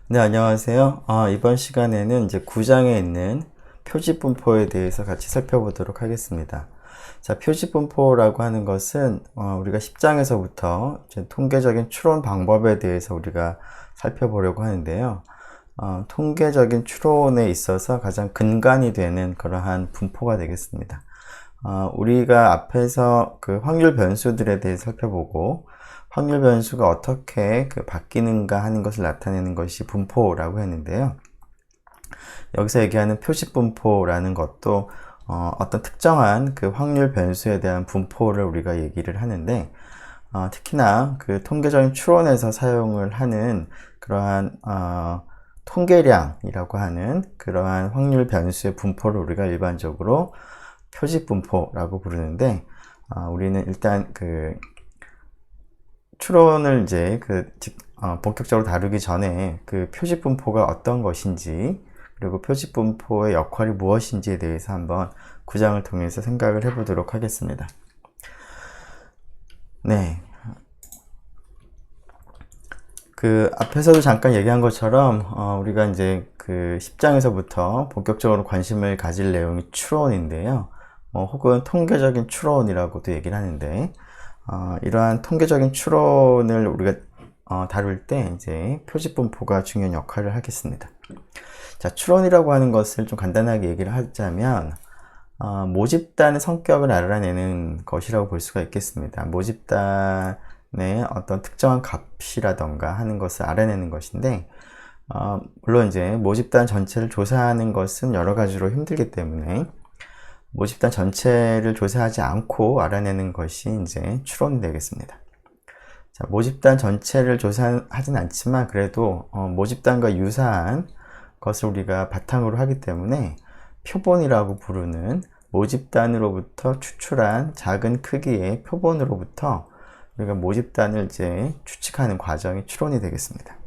네, 안녕하세요. 이번 시간에는 이제 9장에 있는 표지분포에 대해서 같이 살펴보도록 하겠습니다. 자, 표지분포라고 하는 것은 우리가 10장에서부터 통계적인 추론 방법에 대해서 우리가 살펴보려고 하는데요. 통계적인 추론에 있어서 가장 근간이 되는 그러한 분포가 되겠습니다. 우리가 앞에서 그 확률 변수들에 대해 살펴보고 확률 변수가 어떻게 바뀌는가 하는 것을 나타내는 것이 분포라고 했는데요. 여기서 얘기하는 표시 분포라는 것도 어떤 특정한 그 확률 변수에 대한 분포를 우리가 얘기를 하는데 특히나 그 통계적인 추론에서 사용을 하는 그러한 통계량이라고 하는 그러한 확률 변수의 분포를 우리가 일반적으로 표시 분포라고 부르는데 우리는 일단 그 추론을 이제 본격적으로 다루기 전에 그 표시분포가 어떤 것인지 그리고 표시분포의 역할이 무엇인지에 대해서 한번 구장을 통해서 생각을 해보도록 하겠습니다. 네. 그 앞에서도 잠깐 얘기한 것처럼 우리가 이제 그 10장에서부터 본격적으로 관심을 가질 내용이 추론인데요. 혹은 통계적인 추론이라고도 얘기를 하는데 이러한 통계적인 추론을 우리가 다룰 때 이제 표지분포가 중요한 역할을 하겠습니다. 자, 추론이라고 하는 것을 좀 간단하게 얘기를 하자면 모집단의 성격을 알아내는 것이라고 볼 수가 있겠습니다. 모집단의 어떤 특정한 값이라던가 하는 것을 알아내는 것인데 물론 이제 모집단 전체를 조사하는 것은 여러 가지로 힘들기 때문에 모집단 전체를 조사하지 않고 알아내는 것이 이제 추론이 되겠습니다. 자, 모집단 전체를 조사하진 않지만 그래도 모집단과 유사한 것을 우리가 바탕으로 하기 때문에 표본이라고 부르는 모집단으로부터 추출한 작은 크기의 표본으로부터 우리가 모집단을 이제 추측하는 과정이 추론이 되겠습니다.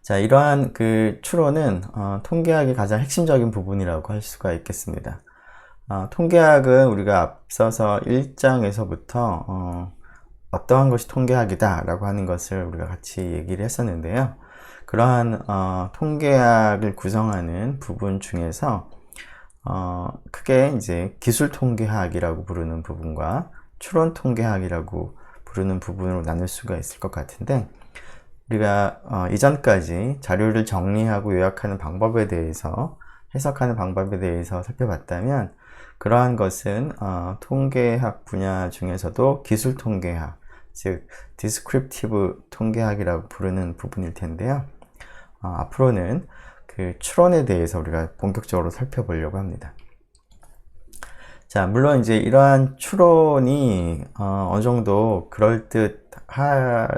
자, 이러한 그 추론은 통계학의 가장 핵심적인 부분이라고 할 수가 있겠습니다. 통계학은 우리가 앞서서 1장에서부터 어떠한 것이 통계학이다 라고 하는 것을 우리가 같이 얘기를 했었는데요. 그러한 통계학을 구성하는 부분 중에서 크게 이제 기술 통계학이라고 부르는 부분과 추론 통계학이라고 부르는 부분으로 나눌 수가 있을 것 같은데 우리가 이전까지 자료를 정리하고 요약하는 방법에 대해서 해석하는 방법에 대해서 살펴봤다면 그러한 것은 통계학 분야 중에서도 기술 통계학, 즉 디스크립티브 통계학이라고 부르는 부분일 텐데요. 앞으로는 그 추론에 대해서 우리가 본격적으로 살펴보려고 합니다. 자, 물론 이제 이러한 추론이 어느 정도 그럴듯한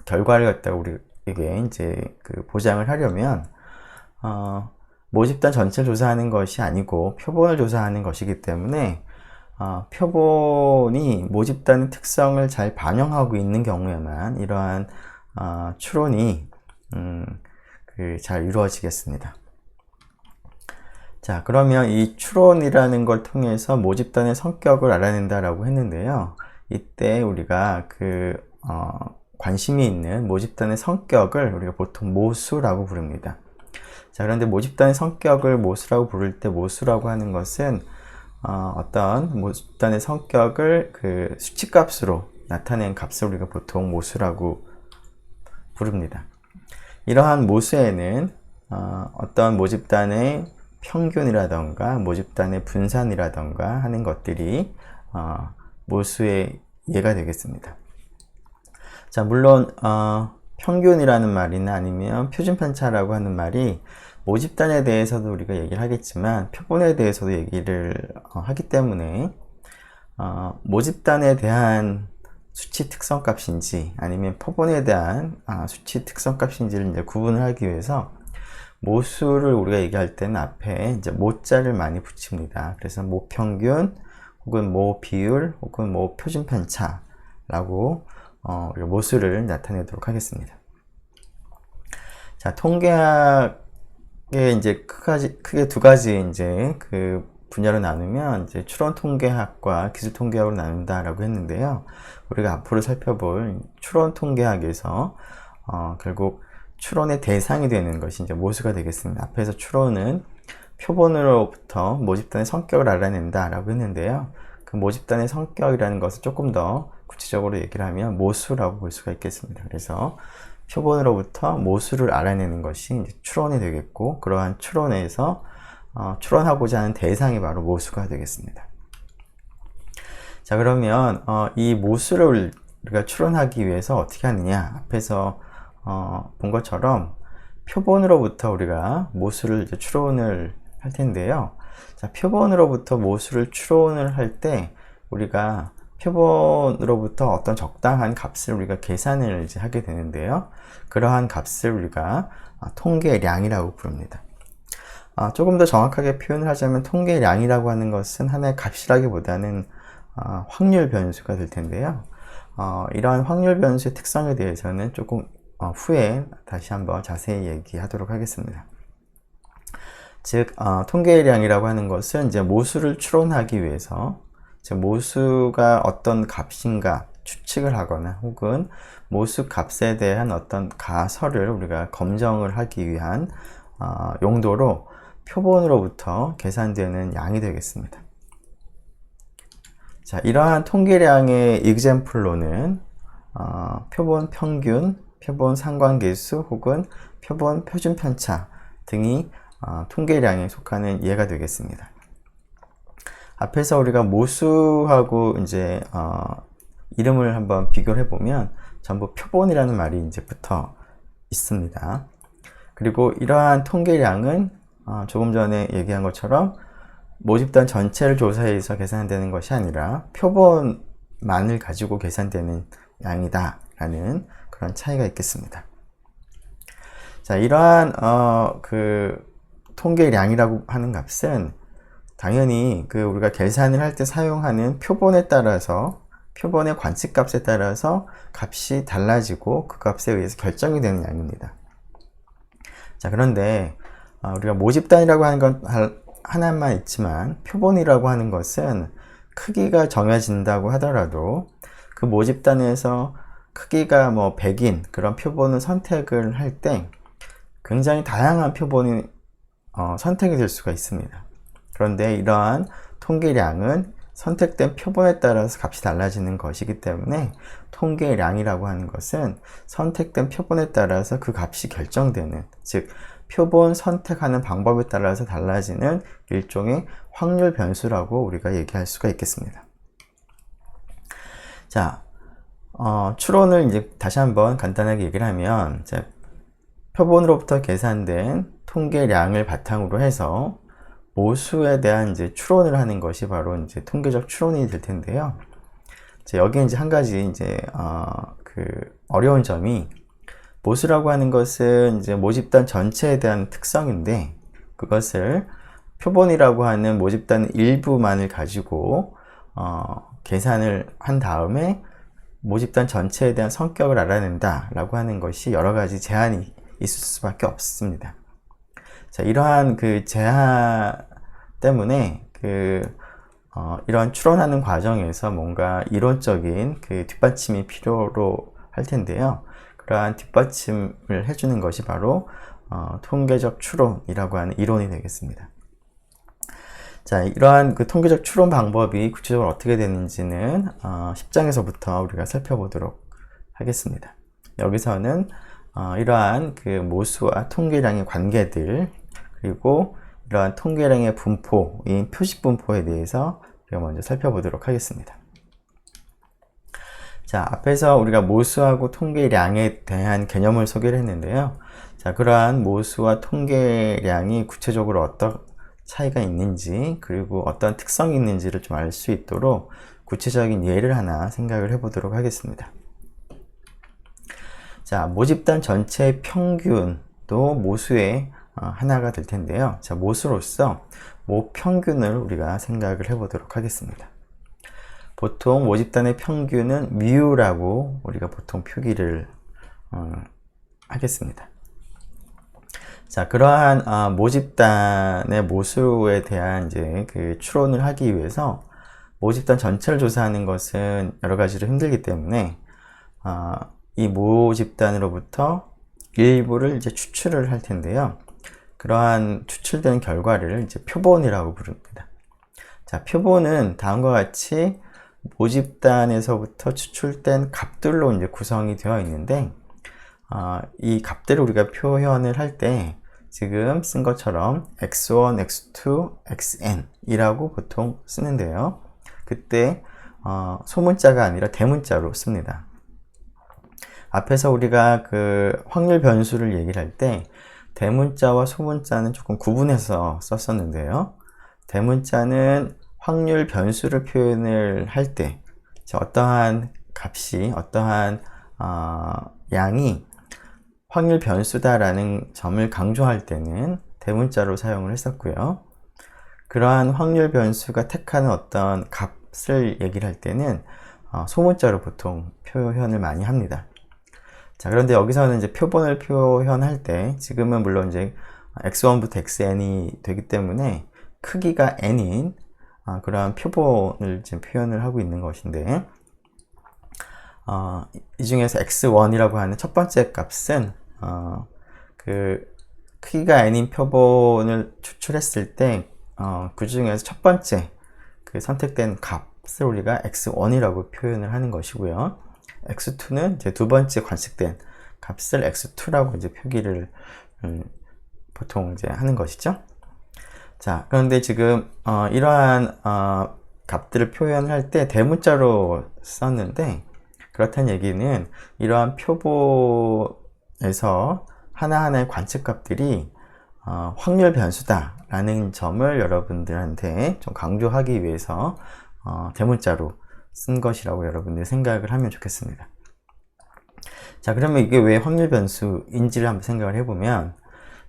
결과를 갖다가 우리에게 이제 그 보장을 하려면 모집단 전체를 조사하는 것이 아니고 표본을 조사하는 것이기 때문에 표본이 모집단의 특성을 잘 반영하고 있는 경우에만 이러한 추론이 잘 이루어지겠습니다. 자, 그러면 이 추론이라는 걸 통해서 모집단의 성격을 알아낸다라고 했는데요. 이때 우리가 관심이 있는 모집단의 성격을 우리가 보통 모수라고 부릅니다. 자, 그런데 모집단의 성격을 모수라고 부를 때 모수라고 하는 것은 어떤 모집단의 성격을 그 수치값으로 나타낸 값을 우리가 보통 모수라고 부릅니다. 이러한 모수에는 어떤 모집단의 평균이라던가 모집단의 분산이라던가 하는 것들이 모수의 예가 되겠습니다. 자, 물론 평균이라는 말이나 아니면 표준 편차라고 하는 말이 모집단에 대해서도 우리가 얘기를 하겠지만 표본에 대해서도 얘기를 하기 때문에 모집단에 대한 수치 특성 값인지 아니면 표본에 대한 수치 특성 값인지를 이제 구분을 하기 위해서 모수를 우리가 얘기할 때는 앞에 이제 모자를 많이 붙입니다. 그래서 모평균 혹은 모비율 혹은 모표준 편차라고 우리가 모수를 나타내도록 하겠습니다. 자, 통계학에 이제 크게 두 가지 이제 그 분야로 나누면 이제 추론 통계학과 기술 통계학으로 나눈다라고 했는데요. 우리가 앞으로 살펴볼 추론 통계학에서 결국 추론의 대상이 되는 것이 이제 모수가 되겠습니다. 앞에서 추론은 표본으로부터 모집단의 성격을 알아낸다 라고 했는데요. 그 모집단의 성격이라는 것을 조금 더 구체적으로 얘기를 하면 모수라고 볼 수가 있겠습니다. 그래서 표본으로부터 모수를 알아내는 것이 이제 추론이 되겠고, 그러한 추론에서 추론하고자 하는 대상이 바로 모수가 되겠습니다. 자, 그러면 이 모수를 우리가 추론하기 위해서 어떻게 하느냐, 앞에서 본 것처럼 표본으로부터 우리가 모수를 이제 추론을 할 텐데요. 자, 표본으로부터 모수를 추론을 할 때 우리가 표본으로부터 어떤 적당한 값을 우리가 계산을 이제 하게 되는데요. 그러한 값을 우리가 통계량이라고 부릅니다. 조금 더 정확하게 표현을 하자면 통계량이라고 하는 것은 하나의 값이라기보다는 확률 변수가 될 텐데요. 이러한 확률 변수의 특성에 대해서는 조금 후에 다시 한번 자세히 얘기하도록 하겠습니다. 즉, 통계량이라고 하는 것은 이제 모수를 추론하기 위해서, 즉 모수가 어떤 값인가 추측을 하거나 혹은 모수 값에 대한 어떤 가설을 우리가 검정을 하기 위한 용도로 표본으로부터 계산되는 양이 되겠습니다. 자, 이러한 통계량의 example로는 표본 평균, 표본 상관계수 혹은 표본 표준 편차 등이 통계량에 속하는 예가 되겠습니다. 앞에서 우리가 모수하고 이제 이름을 한번 비교를 해보면 전부 표본이라는 말이 이제 붙어 있습니다. 그리고 이러한 통계량은 조금 전에 얘기한 것처럼 모집단 전체를 조사해서 계산되는 것이 아니라 표본만을 가지고 계산되는 양이다 라는 그런 차이가 있겠습니다. 자, 이러한 그 통계량이라고 하는 값은 당연히 우리가 계산을 할 때 사용하는 표본에 따라서, 표본의 관측값에 따라서 값이 달라지고 그 값에 의해서 결정이 되는 양입니다. 자, 그런데 우리가 모집단이라고 하는 건 하나만 있지만 표본이라고 하는 것은 크기가 정해진다고 하더라도 그 모집단에서 크기가 뭐 100인 그런 표본을 선택을 할 때 굉장히 다양한 표본이 선택이 될 수가 있습니다. 그런데 이러한 통계량은 선택된 표본에 따라서 값이 달라지는 것이기 때문에 통계량이라고 하는 것은 선택된 표본에 따라서 그 값이 결정되는, 즉 표본 선택하는 방법에 따라서 달라지는 일종의 확률 변수라고 우리가 얘기할 수가 있겠습니다. 자, 추론을 이제 다시 한번 간단하게 얘기를 하면, 표본으로부터 계산된 통계량을 바탕으로 해서 모수에 대한 이제 추론을 하는 것이 바로 이제 통계적 추론이 될 텐데요. 여기에 이제 한 가지 이제 어려운 점이, 모수라고 하는 것은 이제 모집단 전체에 대한 특성인데 그것을 표본이라고 하는 모집단 일부만을 가지고 계산을 한 다음에 모집단 전체에 대한 성격을 알아낸다 라고 하는 것이 여러 가지 제한이 있을 수밖에 없습니다. 자, 이러한 그 제한 때문에 이런 추론하는 과정에서 뭔가 이론적인 그 뒷받침이 필요로 할 텐데요. 그러한 뒷받침을 해주는 것이 바로 통계적 추론이라고 하는 이론이 되겠습니다. 자, 이러한 그 통계적 추론 방법이 구체적으로 어떻게 되는지는 10장에서부터 우리가 살펴보도록 하겠습니다. 여기서는 이러한 그 모수와 통계량의 관계들, 그리고 이러한 통계량의 분포인 표식 분포에 대해서 우리가 먼저 살펴보도록 하겠습니다. 자, 앞에서 우리가 모수하고 통계량에 대한 개념을 소개를 했는데요. 자, 그러한 모수와 통계량이 구체적으로 어떤 차이가 있는지, 그리고 어떤 특성이 있는지를 좀 알 수 있도록 구체적인 예를 하나 생각을 해보도록 하겠습니다. 자, 모집단 전체의 평균도 모수의 하나가 될 텐데요. 자, 모수로서 모평균을 우리가 생각을 해보도록 하겠습니다. 보통 모집단의 평균은 뮤라고 우리가 보통 표기를 하겠습니다. 자, 그러한 모집단의 모수에 대한 이제 그 추론을 하기 위해서 모집단 전체를 조사하는 것은 여러 가지로 힘들기 때문에 이 모집단으로부터 일부를 이제 추출을 할 텐데요. 그러한 추출된 결과를 이제 표본이라고 부릅니다. 자, 표본은 다음과 같이 모집단에서부터 추출된 값들로 이제 구성이 되어 있는데, 이 값들을 우리가 표현을 할 때 지금 쓴 것처럼 x1, x2, xn 이라고 보통 쓰는데요. 그때 소문자가 아니라 대문자로 씁니다. 앞에서 우리가 그 확률 변수를 얘기를 할 때 대문자와 소문자는 조금 구분해서 썼었는데요. 대문자는 확률 변수를 표현을 할 때 어떠한 값이, 어떠한 양이 확률 변수다라는 점을 강조할 때는 대문자로 사용을 했었고요. 그러한 확률 변수가 택하는 어떤 값을 얘기를 할 때는 소문자로 보통 표현을 많이 합니다. 자, 그런데 여기서는 이제 표본을 표현할 때 지금은 물론 이제 x1부터 xn이 되기 때문에 크기가 n인 그러한 표본을 지금 표현을 하고 있는 것인데, 이 중에서 x1이라고 하는 첫 번째 값은 그 크기가 n인 표본을 추출했을 때 그 중에서 첫 번째 그 선택된 값을 우리가 x1이라고 표현을 하는 것이고요. x2는 이제 두 번째 관측된 값을 x2라고 이제 표기를 보통 이제 하는 것이죠. 자, 그런데 지금 이러한 값들을 표현할 때 대문자로 썼는데, 그렇다는 얘기는 이러한 표본에서 하나하나의 관측값들이 확률 변수다 라는 점을 여러분들한테 좀 강조하기 위해서 대문자로 쓴 것이라고 여러분들이 생각을 하면 좋겠습니다. 자, 그러면 이게 왜 확률 변수인지를 한번 생각을 해보면,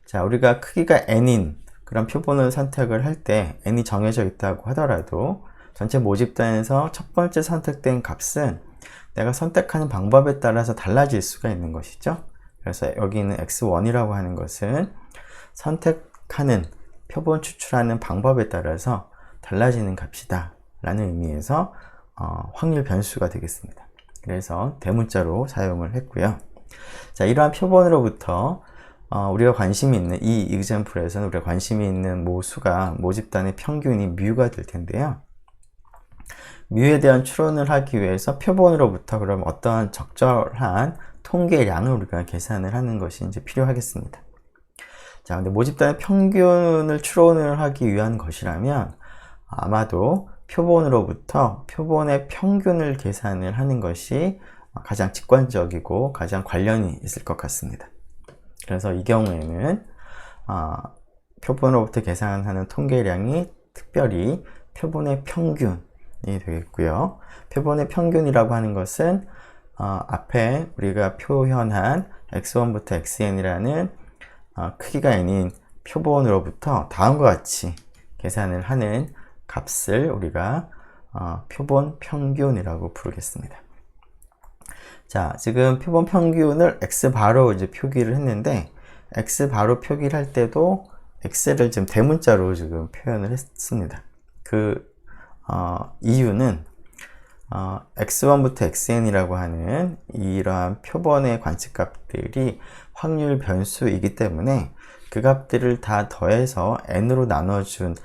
자, 우리가 크기가 n인 그런 표본을 선택을 할 때 n이 정해져 있다고 하더라도 전체 모집단에서 첫 번째 선택된 값은 내가 선택하는 방법에 따라서 달라질 수가 있는 것이죠. 그래서 여기 있는 x1이라고 하는 것은 선택하는 표본 추출하는 방법에 따라서 달라지는 값이다 라는 의미에서 확률 변수가 되겠습니다. 그래서 대문자로 사용을 했고요. 자, 이러한 표본으로부터 우리가 관심이 있는 이 example에서는 우리가 관심이 있는 모수가 모집단의 평균이 뮤가 될 텐데요. 뮤에 대한 추론을 하기 위해서 표본으로부터 그럼 어떠한 적절한 통계량을 우리가 계산을 하는 것이 이제 필요하겠습니다. 자, 근데 모집단의 평균을 추론을 하기 위한 것이라면 아마도 표본으로부터 표본의 평균을 계산을 하는 것이 가장 직관적이고 가장 관련이 있을 것 같습니다. 그래서 이 경우에는 표본으로부터 계산하는 통계량이 특별히 표본의 평균이 되겠고요. 표본의 평균이라고 하는 것은 앞에 우리가 표현한 x1부터 xn이라는 크기가 n인 표본으로부터 다음과 같이 계산을 하는 값을 우리가 표본 평균이라고 부르겠습니다. 자, 지금 표본 평균을 x바로 이제 표기를 했는데, x바로 표기를 할 때도 x를 지금 대문자로 지금 표현을 했습니다. 그 이유는 x1부터 xn이라고 하는 이러한 표본의 관측값들이 확률 변수이기 때문에 그 값들을 다 더해서 n으로 나눠준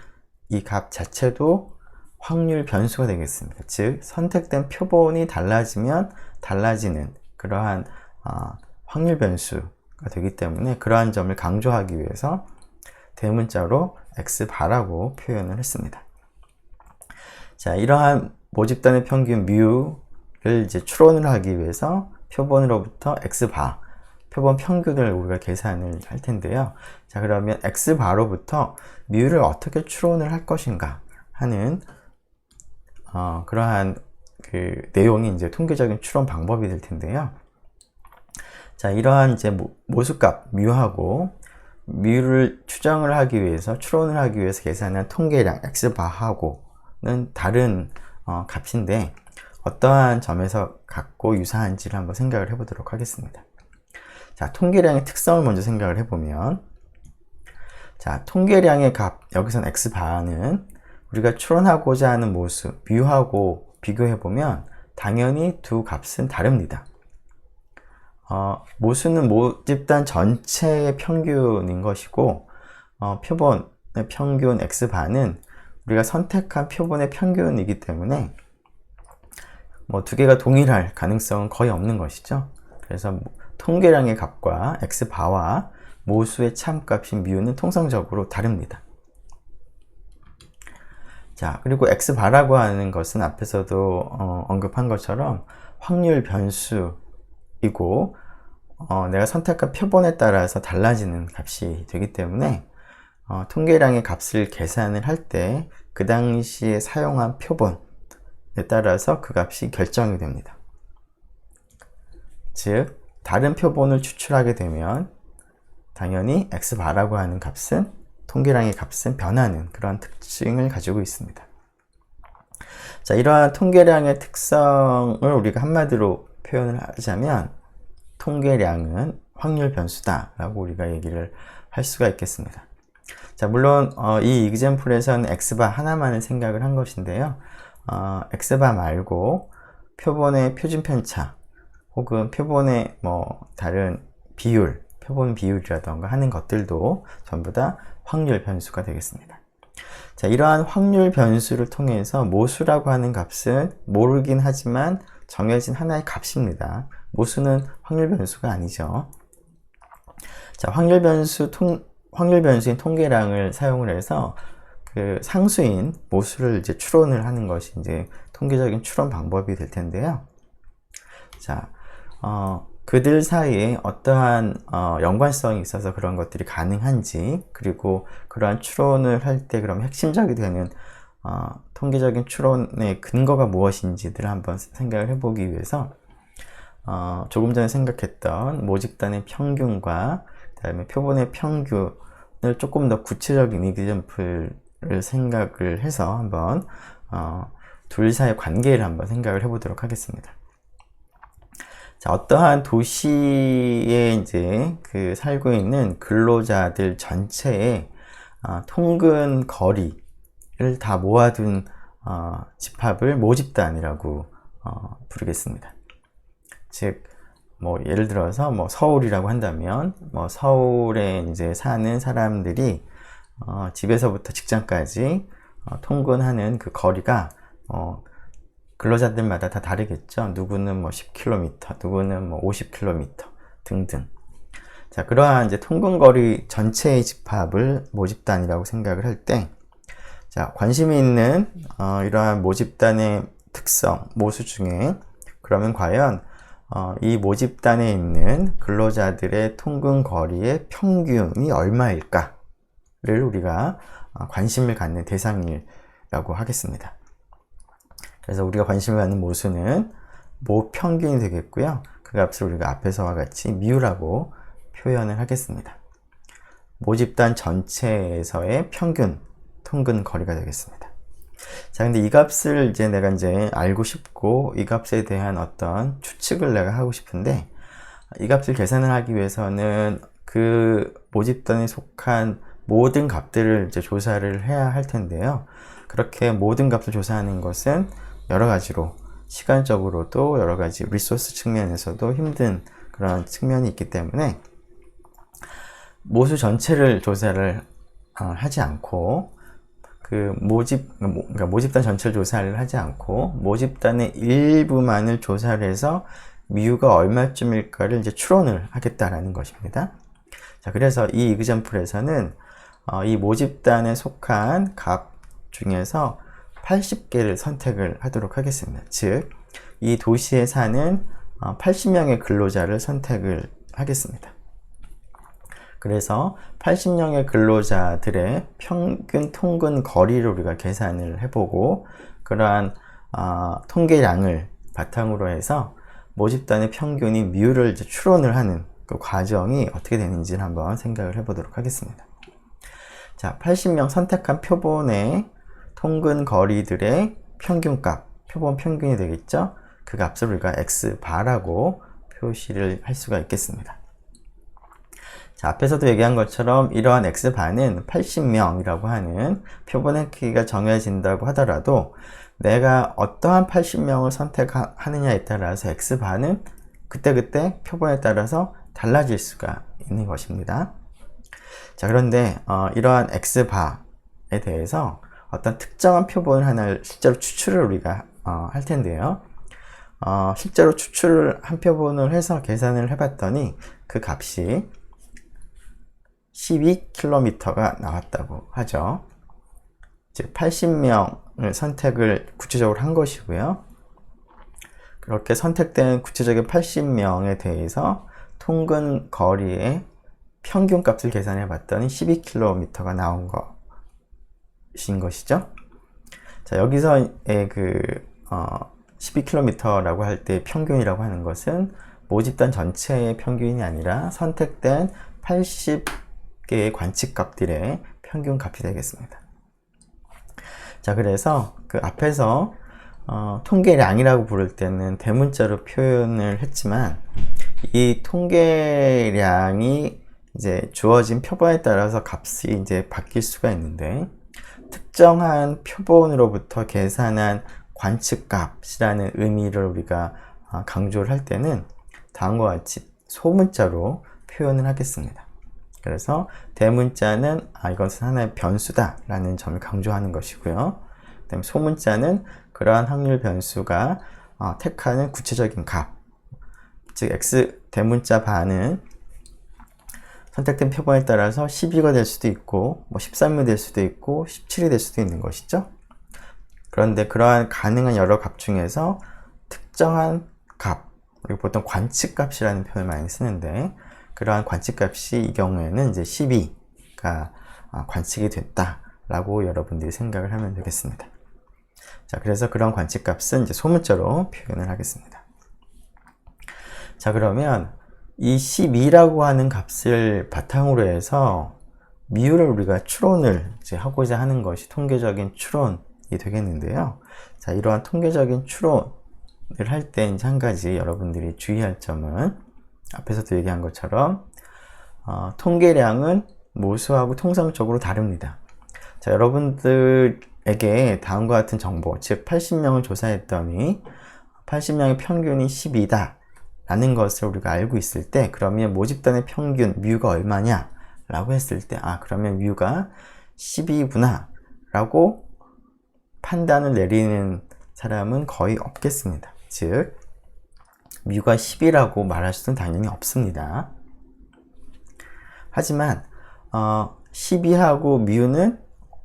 이 값 자체도 확률 변수가 되겠습니다. 즉, 선택된 표본이 달라지면 달라지는 그러한 확률 변수가 되기 때문에 그러한 점을 강조하기 위해서 대문자로 x바라고 표현을 했습니다. 자, 이러한 모집단의 평균 뮤를 이제 추론을 하기 위해서 표본으로부터 x바, 표본 평균을 우리가 계산을 할 텐데요. 자, 그러면 x바로부터 뮤를 어떻게 추론을 할 것인가 하는 그러한 그 내용이 이제 통계적인 추론 방법이 될 텐데요. 자, 이러한 이제 모수값 뮤하고 뮤를 추정을 하기 위해서 추론을 하기 위해서 계산한 통계량 x바하고는 다른 값인데 어떠한 점에서 같고 유사한지를 한번 생각을 해보도록 하겠습니다. 자, 통계량의 특성을 먼저 생각을 해보면, 자, 통계량의 값, 여기선 x바는 우리가 추론하고자 하는 모수 뮤하고 비교해보면 당연히 두 값은 다릅니다. 모수는 모집단 전체의 평균인 것이고, 표본의 평균 x바는 우리가 선택한 표본의 평균이기 때문에 뭐 두 개가 동일할 가능성은 거의 없는 것이죠. 그래서 통계량의 값과 x바와 모수의 참값인 μ는 통상적으로 다릅니다. 자, 그리고 x바라고 하는 것은 앞에서도 언급한 것처럼 확률 변수이고, 내가 선택한 표본에 따라서 달라지는 값이 되기 때문에 통계량의 값을 계산을 할 때 그 당시에 사용한 표본에 따라서 그 값이 결정이 됩니다. 즉, 다른 표본을 추출하게 되면 당연히 x바라고 하는 값은, 통계량의 값은 변하는 그런 특징을 가지고 있습니다. 자, 이러한 통계량의 특성을 우리가 한마디로 표현을 하자면 통계량은 확률 변수다 라고 우리가 얘기를 할 수가 있겠습니다. 자, 물론 이 이그젬플에서는 x바 하나만을 생각을 한 것인데요. x바 말고 표본의 표준 편차 혹은 표본의 뭐 다른 비율, 표본 비율이라던가 하는 것들도 전부 다 확률 변수가 되겠습니다. 자, 이러한 확률 변수를 통해서 모수라고 하는 값은 모르긴 하지만 정해진 하나의 값입니다. 모수는 확률 변수가 아니죠. 자, 확률 변수인 통계량을 사용을 해서 그 상수인 모수를 이제 추론을 하는 것이 이제 통계적인 추론 방법이 될 텐데요. 자, 그들 사이에 어떠한 연관성이 있어서 그런 것들이 가능한지, 그리고 그러한 추론을 할 때 그럼 핵심적이 되는 통계적인 추론의 근거가 무엇인지를 한번 생각을 해보기 위해서 조금 전에 생각했던 모집단의 평균과 그 다음에 표본의 평균을 조금 더 구체적인 이그젬플을 생각을 해서 한번 둘 사이의 관계를 한번 생각을 해보도록 하겠습니다. 자, 어떠한 도시에 이제 그 살고 있는 근로자들 전체의 통근 거리를 다 모아둔 집합을 모집단이라고 부르겠습니다. 즉, 뭐 예를 들어서 뭐 서울이라고 한다면 뭐 서울에 이제 사는 사람들이 집에서부터 직장까지 통근하는 그 거리가 근로자들마다 다 다르겠죠. 누구는 뭐 10km, 누구는 뭐 50km 등등. 자, 그러한 이제 통근거리 전체의 집합을 모집단이라고 생각을 할 때, 자, 관심이 있는 이러한 모집단의 특성, 모수 중에 그러면 과연 이 모집단에 있는 근로자들의 통근거리의 평균이 얼마일까를 우리가 관심을 갖는 대상이라고 하겠습니다. 그래서 우리가 관심을 갖는 모수는 모평균이 되겠고요. 그 값을 우리가 앞에서와 같이 μ라고 표현을 하겠습니다. 모집단 전체에서의 평균 통근 거리가 되겠습니다. 자, 근데 이 값을 이제 내가 이제 알고 싶고 이 값에 대한 어떤 추측을 내가 하고 싶은데, 이 값을 계산을 하기 위해서는 그 모집단에 속한 모든 값들을 이제 조사를 해야 할 텐데요. 그렇게 모든 값을 조사하는 것은 여러 가지로 시간적으로도 여러 가지 리소스 측면에서도 힘든 그런 측면이 있기 때문에 모수 전체를 조사를 하지 않고 그러니까 모집단 전체를 조사를 하지 않고 모집단의 일부만을 조사를 해서 μ가 얼마쯤일까를 이제 추론을 하겠다라는 것입니다. 자, 그래서 이 이그젬플에서는 이 모집단에 속한 값 중에서 80개를 선택을 하도록 하겠습니다. 즉, 이 도시에 사는 80명의 근로자를 선택을 하겠습니다. 그래서 80명의 근로자들의 평균 통근 거리를 우리가 계산을 해보고, 그러한 통계량을 바탕으로 해서 모집단의 평균이 μ를 이제 추론을 하는 그 과정이 어떻게 되는지를 한번 생각을 해보도록 하겠습니다. 자, 80명 선택한 표본의 통근 거리들의 평균값, 표본 평균이 되겠죠? 그 값을 우리가 x바라고 표시를 할 수가 있겠습니다. 자, 앞에서도 얘기한 것처럼 이러한 x바는 80명이라고 하는 표본의 크기가 정해진다고 하더라도 내가 어떠한 80명을 선택하느냐에 따라서 x바는 그때그때 표본에 따라서 달라질 수가 있는 것입니다. 자, 그런데 이러한 X바에 대해서 어떤 특정한 표본을 하나 실제로 추출을 우리가 할 텐데요. 실제로 추출을 한 표본을 해서 계산을 해봤더니 그 값이 12km가 나왔다고 하죠. 즉 80명을 선택을 구체적으로 한 것이고요. 그렇게 선택된 구체적인 80명에 대해서 통근 거리의 평균 값을 계산해 봤더니 12km가 나온 것인 것이죠. 자, 여기서의 12km라고 할 때 평균이라고 하는 것은 모집단 전체의 평균이 아니라 선택된 80개의 관측값들의 평균 값이 되겠습니다. 자, 그래서 그 앞에서 통계량이라고 부를 때는 대문자로 표현을 했지만 이 통계량이 이제 주어진 표본에 따라서 값이 이제 바뀔 수가 있는데, 특정한 표본으로부터 계산한 관측값이라는 의미를 우리가 강조를 할 때는 다음과 같이 소문자로 표현을 하겠습니다. 그래서 대문자는 이것은 하나의 변수다 라는 점을 강조하는 것이고요. 그다음에 소문자는 그러한 확률 변수가 택하는 구체적인 값, 즉 X 대문자 바는 선택된 표본에 따라서 12가 될 수도 있고 13이 될 수도 있고 17이 될 수도 있는 것이죠. 그런데 그러한 가능한 여러 값 중에서 특정한 값, 우리가 보통 관측값이라는 표현을 많이 쓰는데, 그러한 관측값이 이 경우에는 이제 12가 관측이 됐다라고 여러분들이 생각을 하면 되겠습니다. 자, 그래서 그런 관측값은 이제 소문자로 표현을 하겠습니다. 자, 그러면 이 12라고 하는 값을 바탕으로 해서 미우를 우리가 추론을 이제 하고자 하는 것이 통계적인 추론이 되겠는데요. 자, 이러한 통계적인 추론을 할 때 이제 한 가지 여러분들이 주의할 점은 앞에서도 얘기한 것처럼 통계량은 모수하고 통상적으로 다릅니다. 자, 여러분들에게 다음과 같은 정보, 즉 80명을 조사했더니 80명의 평균이 12다 라는 것을 우리가 알고 있을 때, 그러면 모집단의 평균 뮤가 얼마냐 라고 했을 때, 그러면 뮤가 12구나 라고 판단을 내리는 사람은 거의 없겠습니다. 즉 뮤가 10이라고 말할 수는 당연히 없습니다. 하지만 12하고 뮤는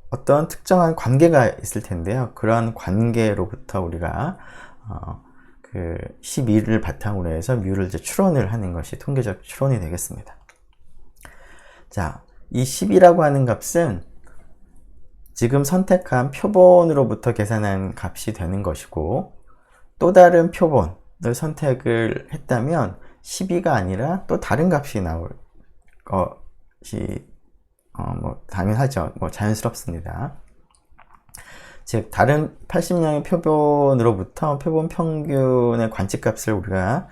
어떤 특정한 관계가 있을 텐데요. 그러한 관계로부터 우리가 그 12를 바탕으로 해서 뮤를 이제 추론을 하는 것이 통계적 추론이 되겠습니다. 자, 이 10이라고 하는 값은 지금 선택한 표본으로부터 계산한 값이 되는 것이고, 또 다른 표본을 선택을 했다면 12가 아니라 또 다른 값이 나올 것이 당연하죠. 자연스럽습니다. 즉 다른 80명의 표본으로부터 표본 평균의 관측값을 우리가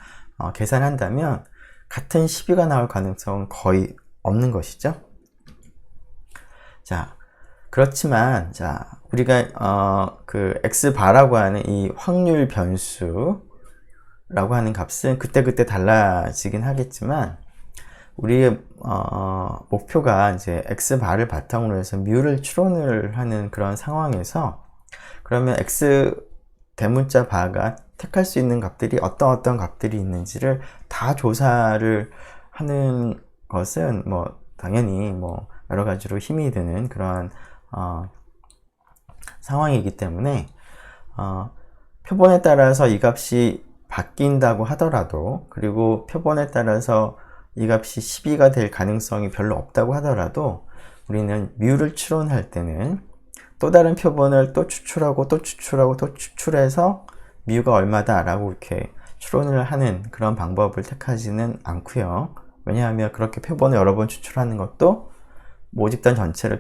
계산한다면 같은 12가 나올 가능성은 거의 없는 것이죠. 자, 그렇지만 우리가 그 X바라고 하는 이 확률 변수라고 하는 값은 그때그때 달라지긴 하겠지만, 우리의 목표가 이제 X바를 바탕으로 해서 뮤를 추론을 하는 그런 상황에서, 그러면 X 대문자 바가 택할 수 있는 값들이 어떤 값들이 있는지를 다 조사를 하는 것은 당연히 여러 가지로 힘이 드는 그러한 상황이기 때문에 표본에 따라서 이 값이 바뀐다고 하더라도, 그리고 표본에 따라서 이 값이 12가 될 가능성이 별로 없다고 하더라도, 우리는 뮤를 추론할 때는 또 다른 표본을 또 추출하고 또 추출하고 또 추출해서 뮤가 얼마다 라고 이렇게 추론을 하는 그런 방법을 택하지는 않고요. 왜냐하면 그렇게 표본을 여러 번 추출하는 것도 모집단 전체를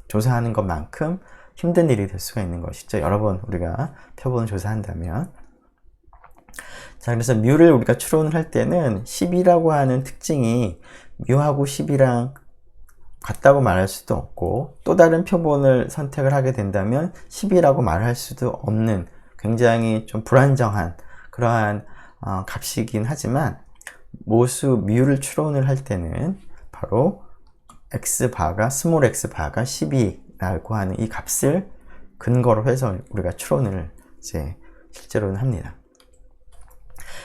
조사하는 것만큼 힘든 일이 될 수가 있는 것이죠. 여러 번 우리가 표본을 조사한다면. 자, 그래서 뮤를 우리가 추론을 할 때는 10이라고 하는 특징이 뮤하고 10이랑 같다고 말할 수도 없고, 또 다른 표본을 선택을 하게 된다면 10이라고 말할 수도 없는 굉장히 좀 불안정한 그러한 값이긴 하지만 모수 미우를 추론을 할 때는 바로 x바가 스몰 x바가 12라고 하는 이 값을 근거로 해서 우리가 추론을 이제 실제로는 합니다.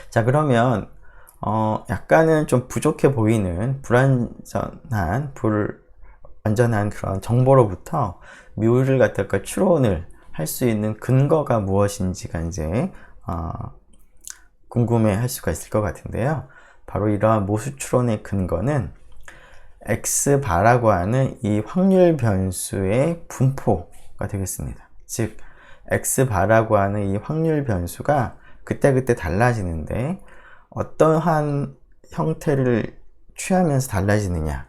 자, 그러면 약간은 좀 부족해 보이는 불완전한 그런 정보로부터 묘를 갖다가 추론을 할 수 있는 근거가 무엇인지가 이제 궁금해 할 수가 있을 것 같은데요. 바로 이러한 모수 추론의 근거는 x바라고 하는 이 확률 변수의 분포가 되겠습니다. 즉 x바라고 하는 이 확률 변수가 그때그때 달라지는데 어떠한 형태를 취하면서 달라지느냐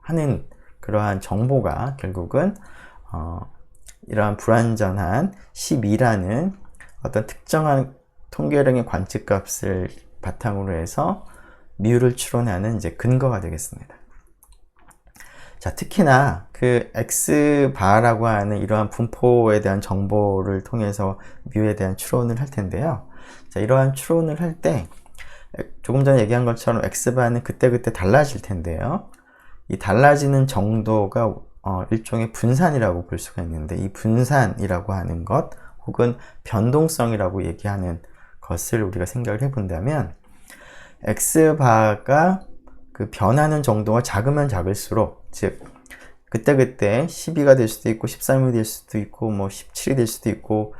하는 그러한 정보가 결국은 이러한 불완전한 12라는 어떤 특정한 통계량의 관측값을 바탕으로 해서 미우를 추론하는 이제 근거가 되겠습니다. 자, 특히나 그 x바라고 하는 이러한 분포에 대한 정보를 통해서 미우에 대한 추론을 할 텐데요. 자, 이러한 추론을 할 때 조금 전에 얘기한 것처럼 x바는 그때그때 달라질 텐데요. 이 달라지는 정도가 일종의 분산이라고 볼 수가 있는데, 이 분산이라고 하는 것 혹은 변동성이라고 얘기하는 것을 우리가 생각을 해본다면 x바가 그 변하는 정도가 작으면 작을수록, 즉 그때그때 12가 될 수도 있고 13이 될 수도 있고 뭐 17이 될 수도 있고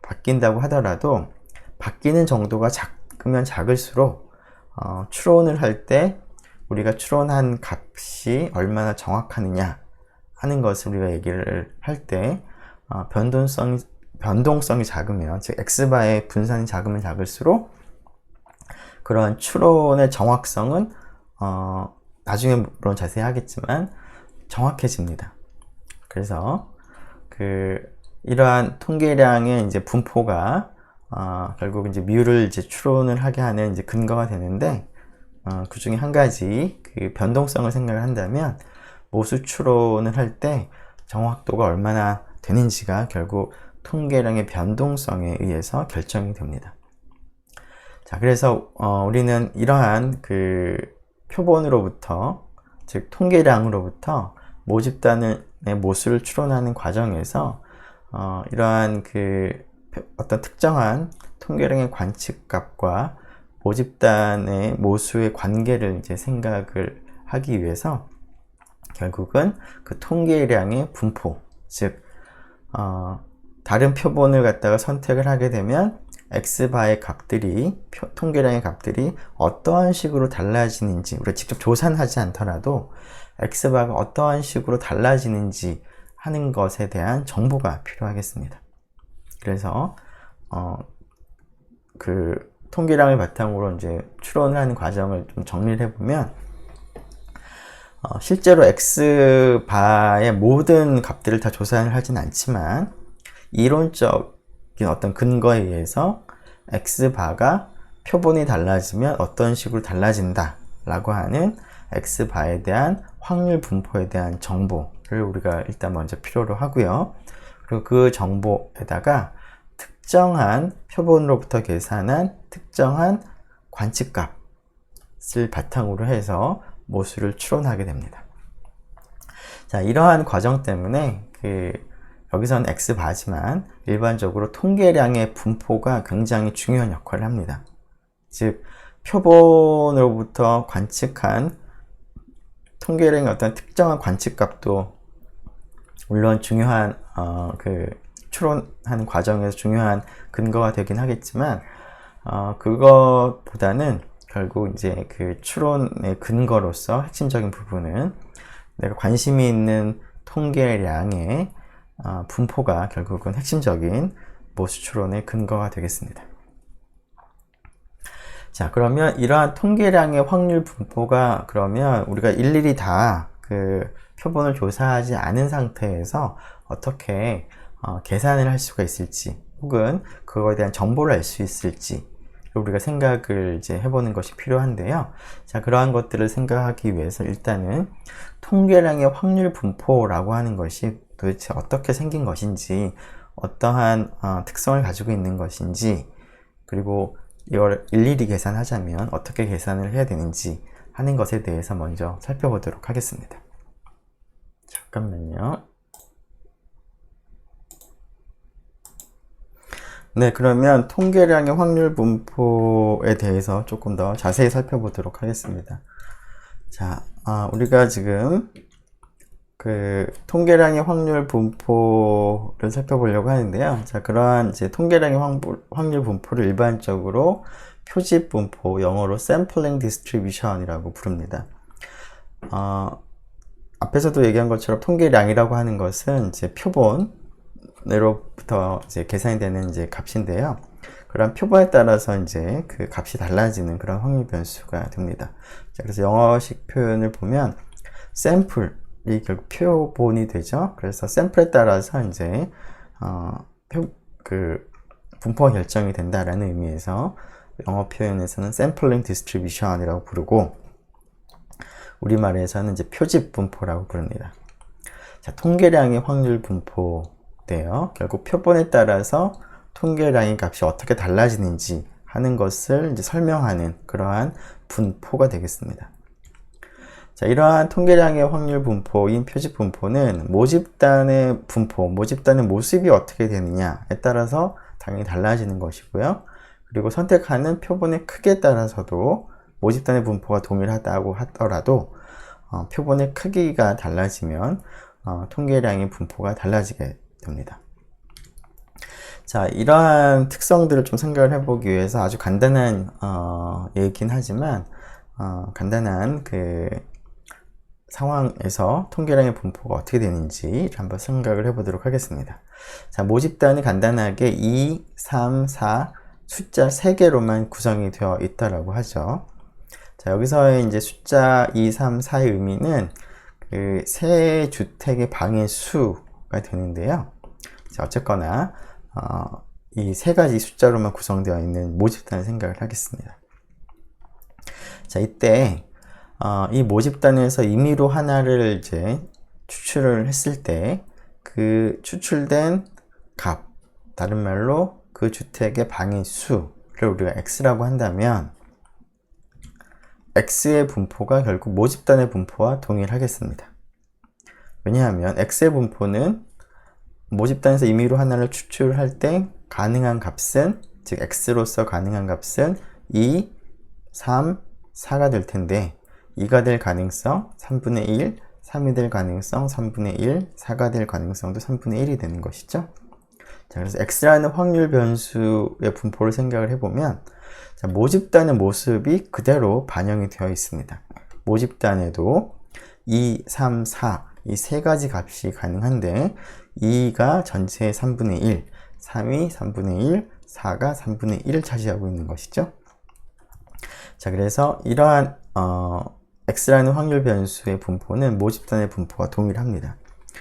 바뀐다고 하더라도 바뀌는 정도가 작으면 작을수록 추론을 할 때 우리가 추론한 값이 얼마나 정확하느냐 하는 것을 우리가 얘기를 할 때 변동성이 작으면, 즉 x바의 분산이 작으면 작을수록 그러한 추론의 정확성은 나중에 물론 자세히 하겠지만 정확해집니다. 그래서 이러한 통계량의 이제 분포가 결국 이제 미우를 이제 추론을 하게 하는 이제 근거가 되는데, 그 중에 한 가지 그 변동성을 생각을 한다면 모수 추론을 할 때 정확도가 얼마나 되는지가 결국 통계량의 변동성에 의해서 결정이 됩니다. 자, 그래서 우리는 이러한 그 표본으로부터, 즉 통계량으로부터 모집단의 모수를 추론하는 과정에서 이러한 그 어떤 특정한 통계량의 관측값과 모집단의 모수의 관계를 이제 생각을 하기 위해서 결국은 그 통계량의 분포, 즉 다른 표본을 갖다가 선택을 하게 되면 x바의 값들이, 통계량의 값들이 어떠한 식으로 달라지는지, 우리가 직접 조사는 하지 않더라도 x바가 어떠한 식으로 달라지는지 하는 것에 대한 정보가 필요하겠습니다. 그래서 그 통계량을 바탕으로 이제 추론을 하는 과정을 좀 정리를 해보면, 실제로 x바의 모든 값들을 다 조사를 하진 않지만 이론적인 어떤 근거에 의해서 x바가 표본이 달라지면 어떤 식으로 달라진다 라고 하는 x바에 대한 확률 분포에 대한 정보를 우리가 일단 먼저 필요로 하고요. 그리고 그 정보에다가 특정한 표본으로부터 계산한 특정한 관측값을 바탕으로 해서 모수를 추론하게 됩니다. 자, 이러한 과정 때문에 여기서는 x바지만 일반적으로 통계량의 분포가 굉장히 중요한 역할을 합니다. 즉 표본으로부터 관측한 통계량의 어떤 특정한 관측값도 물론 중요한 추론하는 과정에서 중요한 근거가 되긴 하겠지만 그것보다는 결국 이제 그 추론의 근거로서 핵심적인 부분은 내가 관심이 있는 통계량의 분포가 결국은 핵심적인 모수 추론의 근거가 되겠습니다. 자, 그러면 이러한 통계량의 확률 분포가 그러면 우리가 일일이 다 그 표본을 조사하지 않은 상태에서 어떻게 계산을 할 수가 있을지, 혹은 그거에 대한 정보를 알 수 있을지 우리가 생각을 이제 해보는 것이 필요한데요. 자, 그러한 것들을 생각하기 위해서 일단은 통계량의 확률 분포라고 하는 것이 도대체 어떻게 생긴 것인지, 어떠한 특성을 가지고 있는 것인지, 그리고 이걸 일일이 계산하자면 어떻게 계산을 해야 되는지 하는 것에 대해서 먼저 살펴보도록 하겠습니다. 잠깐만요. 네, 그러면 통계량의 확률 분포에 대해서 조금 더 자세히 살펴보도록 하겠습니다. 자, 우리가 지금 그 통계량의 확률 분포를 살펴보려고 하는데요. 자, 그러한 이제 통계량의 확률 분포를 일반적으로 표집 분포, 영어로 sampling distribution이라고 부릅니다. 앞에서도 얘기한 것처럼 통계량이라고 하는 것은 이제 표본으로부터 이제 계산이 되는 이제 값인데요. 그런 표본에 따라서 이제 그 값이 달라지는 그런 확률 변수가 됩니다. 자, 그래서 영어식 표현을 보면 샘플이 결국 표본이 되죠. 그래서 샘플에 따라서 이제 그 분포가 결정이 된다라는 의미에서 영어 표현에서는 sampling distribution이라고 부르고, 우리말에서는 이제 표집 분포라고 부릅니다. 자, 통계량의 확률 분포인데요. 결국 표본에 따라서 통계량의 값이 어떻게 달라지는지 하는 것을 이제 설명하는 그러한 분포가 되겠습니다. 자, 이러한 통계량의 확률 분포인 표집 분포는 모집단의 분포, 모집단의 모습이 어떻게 되느냐에 따라서 당연히 달라지는 것이고요. 그리고 선택하는 표본의 크기에 따라서도 모집단의 분포가 동일하다고 하더라도 표본의 크기가 달라지면 통계량의 분포가 달라지게 됩니다. 자, 이러한 특성들을 좀 생각을 해보기 위해서 아주 간단한 얘기긴 하지만 간단한 그 상황에서 통계량의 분포가 어떻게 되는지 한번 생각을 해보도록 하겠습니다. 자, 모집단이 간단하게 2, 3, 4 숫자 3개로만 구성이 되어 있다라고 하죠. 자, 여기서의 이제 숫자 2, 3, 4의 의미는 그 세 주택의 방의 수가 되는데요. 자, 어쨌거나 이 세 가지 숫자로만 구성되어 있는 모집단을 생각을 하겠습니다. 자, 이때 이 모집단에서 임의로 하나를 이제 추출을 했을 때 그 추출된 값, 다른 말로 그 주택의 방의 수를 우리가 x라고 한다면 x의 분포가 결국 모집단의 분포와 동일하겠습니다. 왜냐하면 x의 분포는 모집단에서 임의로 하나를 추출할 때 가능한 값은, 즉 x로서 가능한 값은 2, 3, 4가 될 텐데 2가 될 가능성 3분의 1, 3이 될 가능성 3분의 1, 4가 될 가능성도 3분의 1이 되는 것이죠. 자, 그래서 x라는 확률 변수의 분포를 생각을 해보면, 자, 모집단의 모습이 그대로 반영이 되어 있습니다. 모집단에도 2, 3, 4 이 세 가지 값이 가능한데 2가 전체의 3분의 1, 3이 3분의 1, 4가 3분의 1을 차지하고 있는 것이죠. 자, 그래서 이러한 x라는 확률 변수의 분포는 모집단의 분포와 동일합니다.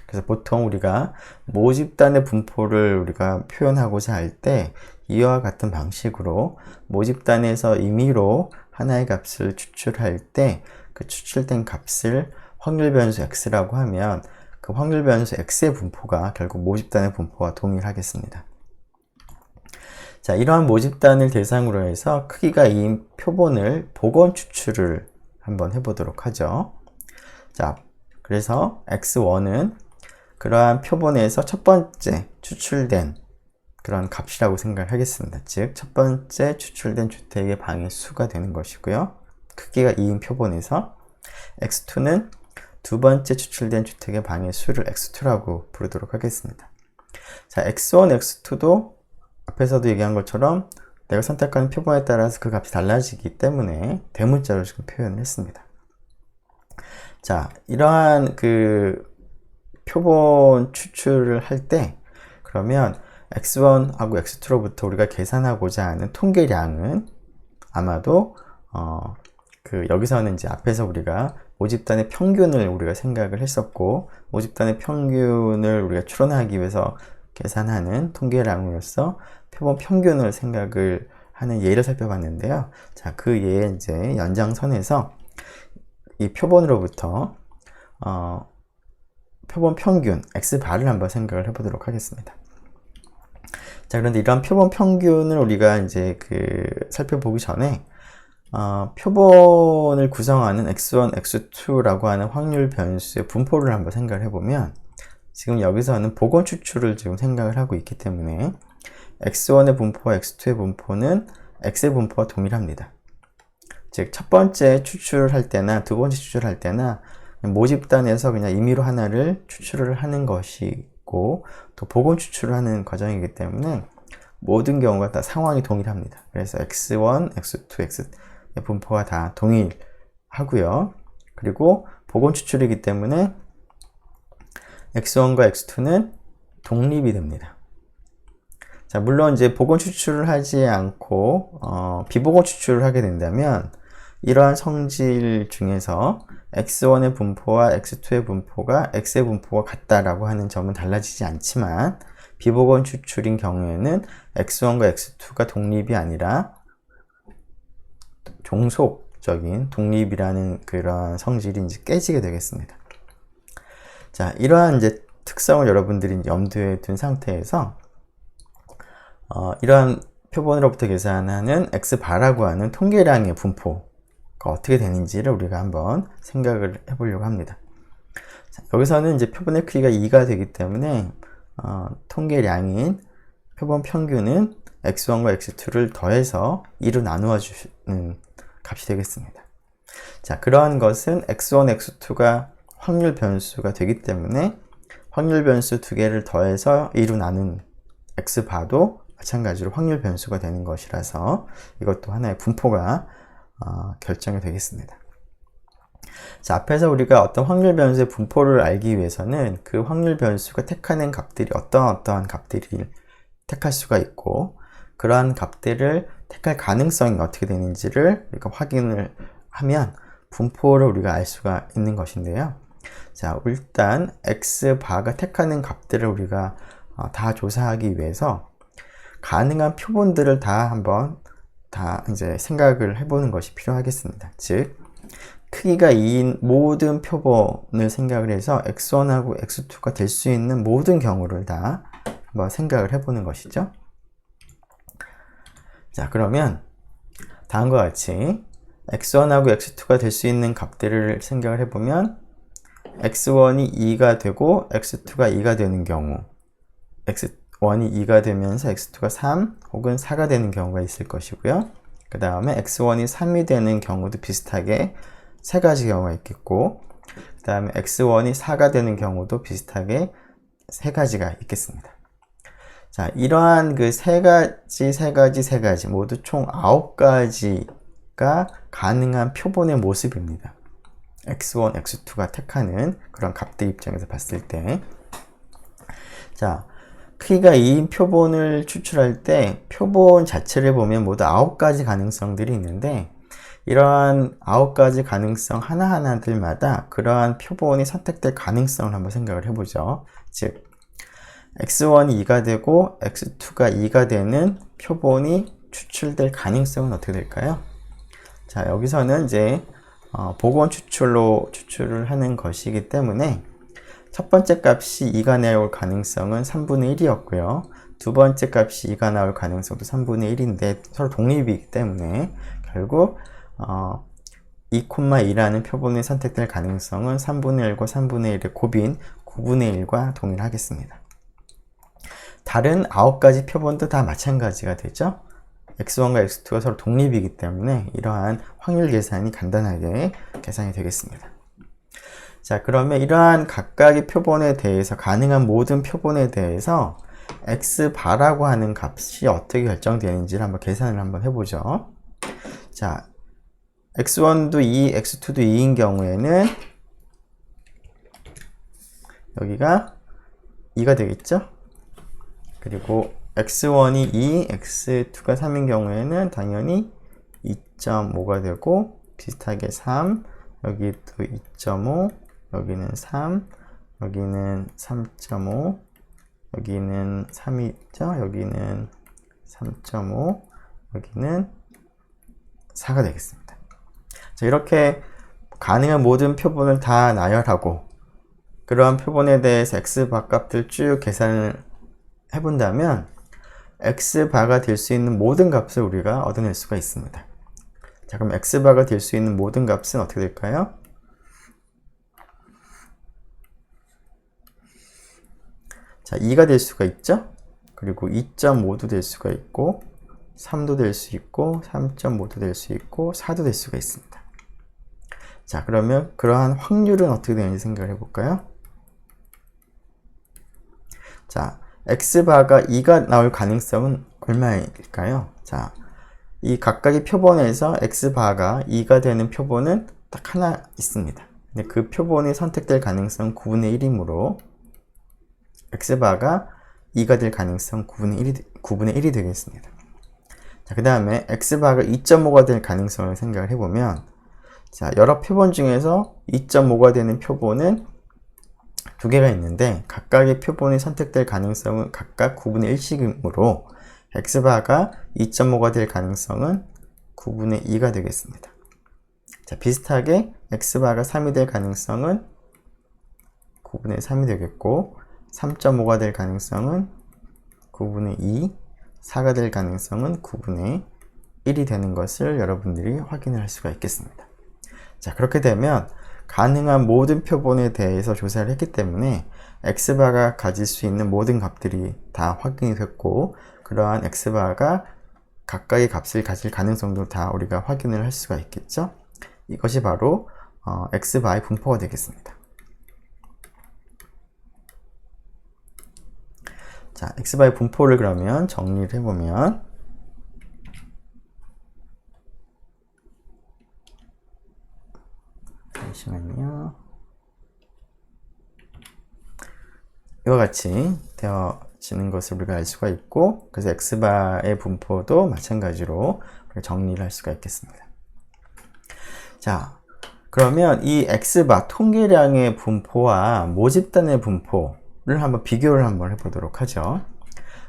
그래서 보통 우리가 모집단의 분포를 우리가 표현하고자 할 때 이와 같은 방식으로 모집단에서 임의로 하나의 값을 추출할 때 그 추출된 값을 확률 변수 x라고 하면 그 확률 변수 x의 분포가 결국 모집단의 분포와 동일하겠습니다. 자, 이러한 모집단을 대상으로 해서 크기가 2인 표본을 복원 추출을 한번 해보도록 하죠. 자, 그래서 x1은 그러한 표본에서 첫 번째 추출된 그런 값이라고 생각하겠습니다. 즉, 첫 번째 추출된 주택의 방의 수가 되는 것이고요. 크기가 2인 표본에서 x2는 두 번째 추출된 주택의 방의 수를 x2라고 부르도록 하겠습니다. 자, x1, x2도 앞에서도 얘기한 것처럼 내가 선택하는 표본에 따라서 그 값이 달라지기 때문에 대문자로 지금 표현을 했습니다. 자, 이러한 그 표본 추출을 할 때 그러면 x1하고 x2로부터 우리가 계산하고자 하는 통계량은 아마도 여기서는 이제 앞에서 우리가 모집단의 평균을 우리가 생각을 했었고, 모집단의 평균을 우리가 추론하기 위해서 계산하는 통계량으로서 표본 평균을 생각을 하는 예를 살펴봤는데요. 자, 그 예의 이제 연장선에서 이 표본으로부터 표본 평균 x바를 한번 생각을 해보도록 하겠습니다. 자, 그런데 이런 표본 평균을 우리가 이제 살펴보기 전에 표본을 구성하는 x1, x2라고 하는 확률 변수의 분포를 한번 생각을 해보면, 지금 여기서는 복원 추출을 지금 생각을 하고 있기 때문에 x1의 분포와 x2의 분포는 x의 분포와 동일합니다. 즉, 첫 번째 추출을 할 때나 두 번째 추출을 할 때나 모집단에서 그냥 임의로 하나를 추출을 하는 것이고, 또 복원 추출을 하는 과정이기 때문에 모든 경우가 다 상황이 동일합니다. 그래서 x1, x2, x의 분포가 다 동일하고요. 그리고 복원 추출이기 때문에 x1과 x2는 독립이 됩니다. 자, 물론 이제 복원 추출을 하지 않고 비복원 추출을 하게 된다면 이러한 성질 중에서 x1의 분포와 x2의 분포가 x의 분포가 같다라고 하는 점은 달라지지 않지만, 비복원 추출인 경우에는 x1과 x2가 독립이 아니라 종속적인 독립이라는 그런 성질이 이제 깨지게 되겠습니다. 자, 이러한 이제 특성을 여러분들이 염두에 둔 상태에서 이러한 표본으로부터 계산하는 x바라고 하는 통계량의 분포가 어떻게 되는지를 우리가 한번 생각을 해보려고 합니다. 자, 여기서는 이제 표본의 크기가 2가 되기 때문에 통계량인 표본 평균은 x1과 x2를 더해서 2로 나누어 주는 값이 되겠습니다. 자, 그러한 것은 x1, x2가 확률 변수가 되기 때문에 확률 변수 두 개를 더해서 2로 나눈 x바도 마찬가지로 확률 변수가 되는 것이라서 이것도 하나의 분포가 결정이 되겠습니다. 자, 앞에서 우리가 어떤 확률 변수의 분포를 알기 위해서는 그 확률 변수가 택하는 값들이 어떠한 값들을 택할 수가 있고, 그러한 값들을 택할 가능성이 어떻게 되는지를 우리가 확인을 하면 분포를 우리가 알 수가 있는 것인데요. 자, 일단 x바가 택하는 값들을 우리가 다 조사하기 위해서 가능한 표본들을 한번 이제 생각을 해보는 것이 필요하겠습니다. 즉, 크기가 2인 모든 표본을 생각을 해서 x1하고 x2가 될 수 있는 모든 경우를 다 한번 생각을 해보는 것이죠. 자, 그러면 다음과 같이 x1하고 x2가 될 수 있는 값들을 생각을 해보면, x1이 2가 되고 x2가 2가 되는 경우, x1이 2가 되면서 x2가 3 혹은 4가 되는 경우가 있을 것이고요. 그 다음에 x1이 3이 되는 경우도 비슷하게 세 가지 경우가 있겠고, 그 다음에 x1이 4가 되는 경우도 비슷하게 세 가지가 있겠습니다. 자, 이러한 그 세 가지 모두 총 9가지가 가능한 표본의 모습입니다. x1, x2가 택하는 그런 값들 입장에서 봤을 때, 자, 크기가 2인 표본을 추출할 때 표본 자체를 보면 모두 9가지 가능성들이 있는데, 이러한 9가지 가능성 하나하나들마다 그러한 표본이 선택될 가능성을 한번 생각을 해보죠. 즉, x1이 2가 되고 x2가 2가 되는 표본이 추출될 가능성은 어떻게 될까요? 자, 여기서는 이제 복원 추출로 추출을 하는 것이기 때문에 첫 번째 값이 2가 나올 가능성은 3분의 1이었고요. 두 번째 값이 2가 나올 가능성도 3분의 1인데 서로 독립이기 때문에 결국 2,2라는 표본이 선택될 가능성은 3분의 1과 3분의 1의 곱인 9분의 1과 동일하겠습니다. 다른 9가지 표본도 다 마찬가지가 되죠. x1과 x2가 서로 독립이기 때문에 이러한 확률 계산이 간단하게 계산이 되겠습니다. 자, 그러면 이러한 각각의 표본에 대해서, 가능한 모든 표본에 대해서 x바라고 하는 값이 어떻게 결정되는지를 한번 계산을 한번 해보죠. 자, x1도 2, x2도 2인 경우에는 여기가 2가 되겠죠? 그리고 x1이 2, x2가 3인 경우에는 당연히 2.5가 되고, 비슷하게 3, 여기도 2.5, 여기는 3, 여기는 3.5, 여기는 3이죠? 여기는 3.5, 여기는 4가 되겠습니다. 자, 이렇게 가능한 모든 표본을 다 나열하고 그러한 표본에 대해서 x바 값들 쭉 계산을 해본다면 x바가 될 수 있는 모든 값을 우리가 얻어낼 수가 있습니다. 자, 그럼 x바가 될 수 있는 모든 값은 어떻게 될까요? 자, 2가 될 수가 있죠? 그리고 2.5도 될 수가 있고 3도 될 수 있고 3.5도 될 수 있고 4도 될 수가 있습니다. 자, 그러면 그러한 확률은 어떻게 되는지 생각을 해볼까요? 자, x바가 2가 나올 가능성은 얼마일까요? 자, 이 각각의 표본에서 x바가 2가 되는 표본은 딱 하나 있습니다. 근데 그 표본이 선택될 가능성 9분의 1이므로 x바가 2가 될 가능성 9분의 1이 되겠습니다. 자, 그 다음에 x바가 2.5가 될 가능성을 생각을 해보면, 자, 여러 표본 중에서 2.5가 되는 표본은 두 개가 있는데 각각의 표본이 선택될 가능성은 각각 9분의 1씩이므로 x바가 2.5가 될 가능성은 9분의 2가 되겠습니다. 자, 비슷하게 x바가 3이 될 가능성은 9분의 3이 되겠고 3.5가 될 가능성은 9분의 2, 4가 될 가능성은 9분의 1이 되는 것을 여러분들이 확인을 할 수가 있겠습니다. 자, 그렇게 되면 가능한 모든 표본에 대해서 조사를 했기 때문에 x바가 가질 수 있는 모든 값들이 다 확인이 됐고 그러한 x바가 각각의 값을 가질 가능성도 다 우리가 확인을 할 수가 있겠죠. 이것이 바로 x바의 분포가 되겠습니다. 자, x바의 분포를 그러면 정리를 해보면 잠시만요. 이와 같이 되어지는 것을 우리가 알 수가 있고 그래서 x바의 분포도 마찬가지로 정리를 할 수가 있겠습니다. 자, 그러면 이 x바 통계량의 분포와 모집단의 분포를 한번 비교를 한번 해보도록 하죠.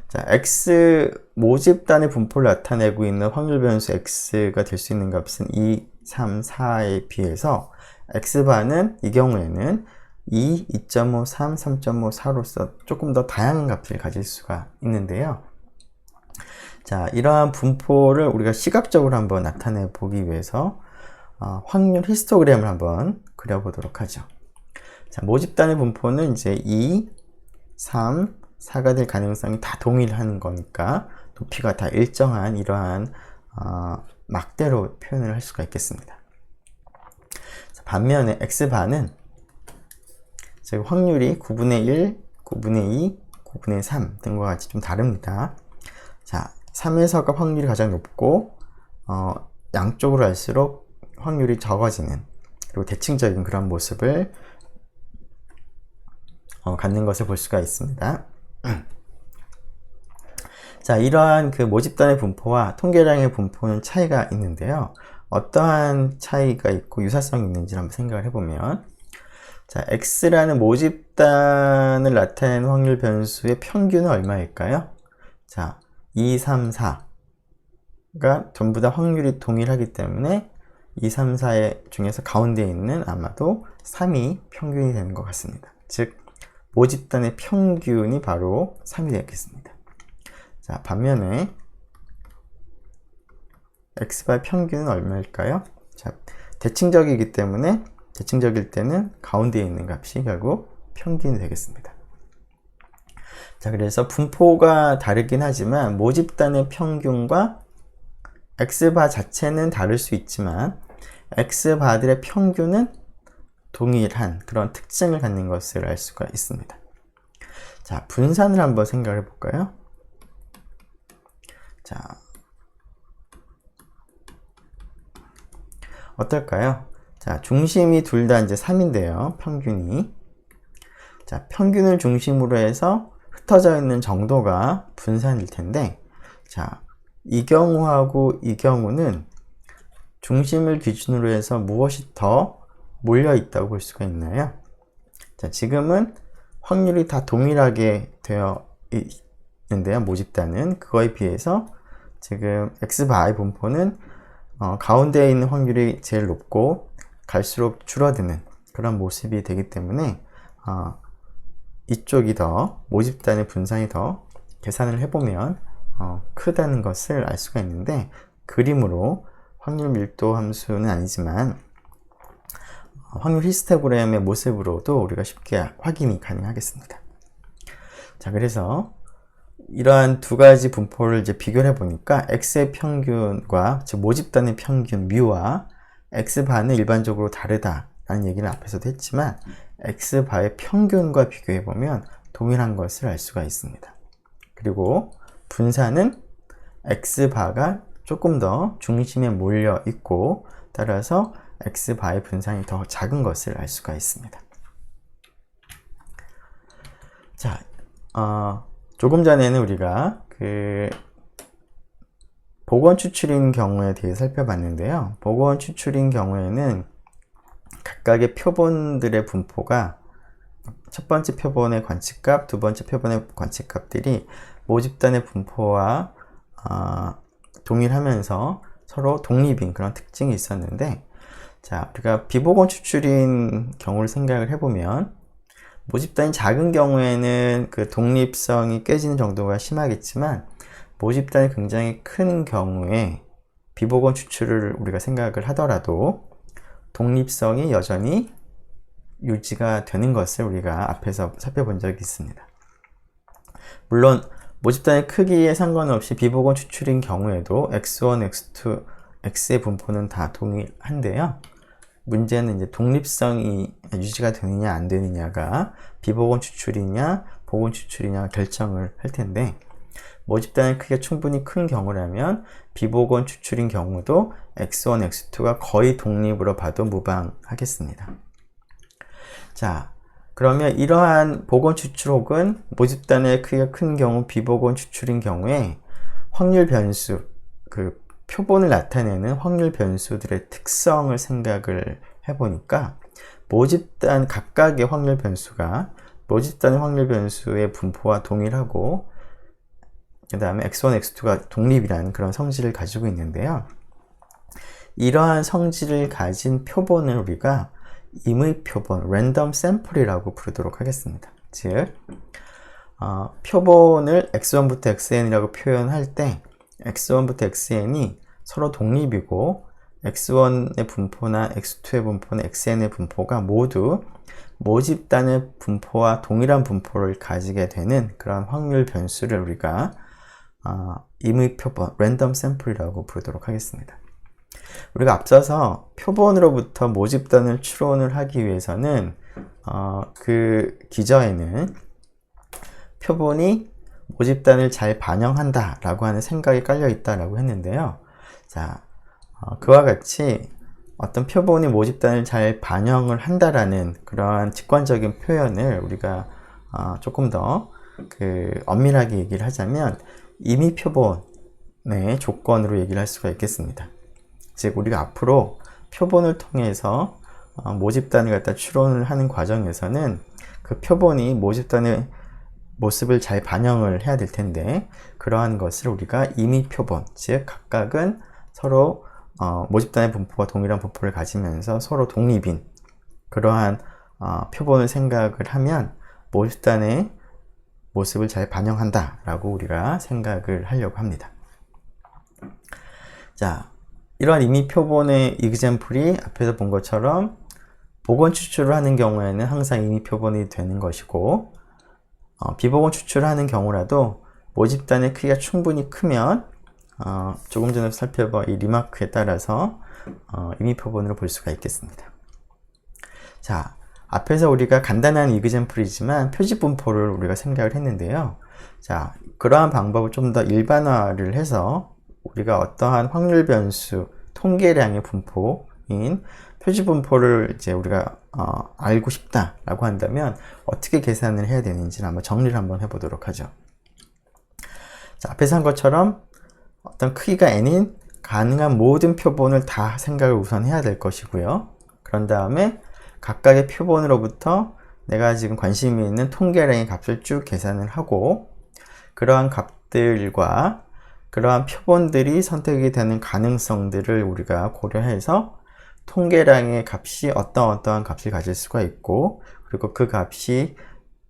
자, x 모집단의 분포를 나타내고 있는 확률 변수 x가 될 수 있는 값은 2, 3, 4에 비해서 x바는 이 경우에는 2, 2.5, 3, 3.5, 4로서 조금 더 다양한 값을 가질 수가 있는데요. 자, 이러한 분포를 우리가 시각적으로 한번 나타내 보기 위해서 확률 히스토그램을 한번 그려보도록 하죠. 자, 모집단의 분포는 이제 2, 3, 4가 될 가능성이 다 동일한 거니까 높이가 다 일정한 이러한 막대로 표현을 할 수가 있겠습니다. 자, 반면에 x바는 즉 확률이 9분의 1, 9분의 2, 9분의 3 등과 같이 좀 다릅니다. 자, 3에서가 확률이 가장 높고 양쪽으로 갈수록 확률이 적어지는 그리고 대칭적인 그런 모습을 갖는 것을 볼 수가 있습니다. 자, 이러한 그 모집단의 분포와 통계량의 분포는 차이가 있는데요. 어떠한 차이가 있고 유사성이 있는지 한번 생각을 해보면, 자, x라는 모집단을 나타내는 확률 변수의 평균은 얼마일까요? 자, 2, 3, 4가 전부 다 확률이 동일하기 때문에 2, 3, 4 중에서 가운데 있는 아마도 3이 평균이 되는 것 같습니다. 즉 모집단의 평균이 바로 3이 되겠습니다. 자, 반면에 x바의 평균은 얼마일까요? 자, 대칭적이기 때문에 대칭적일 때는 가운데에 있는 값이 결국 평균이 되겠습니다. 자, 그래서 분포가 다르긴 하지만 모집단의 평균과 x바 자체는 다를 수 있지만 x바들의 평균은 동일한 그런 특징을 갖는 것을 알 수가 있습니다. 자, 분산을 한번 생각해 볼까요? 자, 어떨까요? 자, 중심이 둘 다 이제 3인데요. 평균이. 자, 평균을 중심으로 해서 흩어져 있는 정도가 분산일 텐데, 자, 이 경우하고 이 경우는 중심을 기준으로 해서 무엇이 더 몰려 있다고 볼 수가 있나요? 자, 지금은 확률이 다 동일하게 되어 있는데요. 모집단은 그거에 비해서 지금 x바의 분포는 가운데에 있는 확률이 제일 높고 갈수록 줄어드는 그런 모습이 되기 때문에 이쪽이 더 모집단의 분산이 더 계산을 해보면 크다는 것을 알 수가 있는데, 그림으로 확률 밀도 함수는 아니지만 확률 히스토그램의 모습으로도 우리가 쉽게 확인이 가능하겠습니다. 자, 그래서 이러한 두 가지 분포를 이제 비교를 해보니까 x의 평균과 즉 모집단의 평균 뮤와 x바는 일반적으로 다르다라는 얘기를 앞에서도 했지만 x바의 평균과 비교해보면 동일한 것을 알 수가 있습니다. 그리고 분산은 x바가 조금 더 중심에 몰려 있고 따라서 x바의 분산이 더 작은 것을 알 수가 있습니다. 자, 조금 전에는 우리가 그 복원 추출인 경우에 대해 살펴봤는데요. 복원 추출인 경우에는 각각의 표본들의 분포가 첫 번째 표본의 관측값, 두 번째 표본의 관측값들이 모집단의 분포와 동일하면서 서로 독립인 그런 특징이 있었는데, 자, 우리가 비복원 추출인 경우를 생각을 해보면 모집단이 작은 경우에는 그 독립성이 깨지는 정도가 심하겠지만 모집단이 굉장히 큰 경우에 비복원 추출을 우리가 생각을 하더라도 독립성이 여전히 유지가 되는 것을 우리가 앞에서 살펴본 적이 있습니다. 물론 모집단의 크기에 상관없이 비복원 추출인 경우에도 x1, x2, x의 분포는 다 동일한데요. 문제는 이제 독립성이 유지가 되느냐 안 되느냐가 비복원 추출이냐 복원 추출이냐 결정을 할 텐데, 모집단의 크기가 충분히 큰 경우라면 비복원 추출인 경우도 x1, x2가 거의 독립으로 봐도 무방하겠습니다. 자, 그러면 이러한 복원 추출 혹은 모집단의 크기가 큰 경우 비복원 추출인 경우에 확률 변수, 그 표본을 나타내는 확률 변수들의 특성을 생각을 해보니까 모집단 각각의 확률 변수가 모집단의 확률 변수의 분포와 동일하고 그 다음에 x1, x2가 독립이라는 그런 성질을 가지고 있는데요. 이러한 성질을 가진 표본을 우리가 임의 표본, 랜덤 샘플이라고 부르도록 하겠습니다. 즉, 표본을 x1부터 xn이라고 표현할 때 x1부터 xn이 서로 독립이고 x1의 분포나 x2의 분포나 xn의 분포가 모두 모집단의 분포와 동일한 분포를 가지게 되는 그런 확률 변수를 우리가 임의 표본, 랜덤 샘플이라고 부르도록 하겠습니다. 우리가 앞서서 표본으로부터 모집단을 추론을 하기 위해서는 그 기저에는 표본이 모집단을 잘 반영한다 라고 하는 생각이 깔려 있다 라고 했는데요. 자, 그와 같이 어떤 표본이 모집단을 잘 반영을 한다라는 그러한 직관적인 표현을 우리가 조금 더 엄밀하게 얘기를 하자면 임의 표본의 조건으로 얘기를 할 수가 있겠습니다. 즉, 우리가 앞으로 표본을 통해서 모집단을 갖다 추론을 하는 과정에서는 그 표본이 모집단의 모습을 잘 반영을 해야 될 텐데, 그러한 것을 우리가 임의 표본, 즉 각각은 서로 모집단의 분포와 동일한 분포를 가지면서 서로 독립인 그러한 표본을 생각을 하면 모집단의 모습을 잘 반영한다 라고 우리가 생각을 하려고 합니다. 자, 이러한 임의 표본의 이그젬플이 앞에서 본 것처럼 복원 추출을 하는 경우에는 항상 임의 표본이 되는 것이고, 비복원 추출을 하는 경우라도 모집단의 크기가 충분히 크면 조금 전에 살펴본 이 리마크에 따라서 임의 표본으로 볼 수가 있겠습니다. 자, 앞에서 우리가 간단한 이그젬플이지만 표지 분포를 우리가 생각을 했는데요. 자, 그러한 방법을 좀 더 일반화를 해서 우리가 어떠한 확률 변수, 통계량의 분포인 표지 분포를 이제 우리가 알고 싶다라고 한다면 어떻게 계산을 해야 되는지를 한번 정리를 한번 해보도록 하죠. 자, 앞에서 한 것처럼 어떤 크기가 n인 가능한 모든 표본을 다 생각을 우선 해야 될 것이고요. 그런 다음에 각각의 표본으로부터 내가 지금 관심이 있는 통계량의 값을 쭉 계산을 하고, 그러한 값들과 그러한 표본들이 선택이 되는 가능성들을 우리가 고려해서 통계량의 값이 어떠한 값을 가질 수가 있고, 그리고 그 값이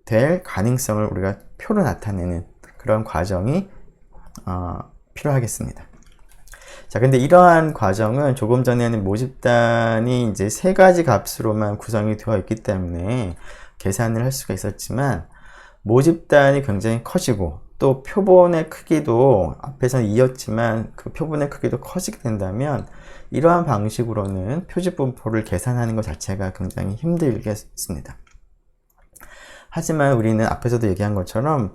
될 가능성을 우리가 표로 나타내는 그런 과정이 필요하겠습니다. 자, 근데 이러한 과정은 조금 전에는 모집단이 이제 세 가지 값으로만 구성이 되어 있기 때문에 계산을 할 수가 있었지만, 모집단이 굉장히 커지고 또 표본의 크기도 앞에서는 2였지만 그 표본의 크기도 커지게 된다면 이러한 방식으로는 표집 분포를 계산하는 것 자체가 굉장히 힘들겠습니다. 하지만 우리는 앞에서도 얘기한 것처럼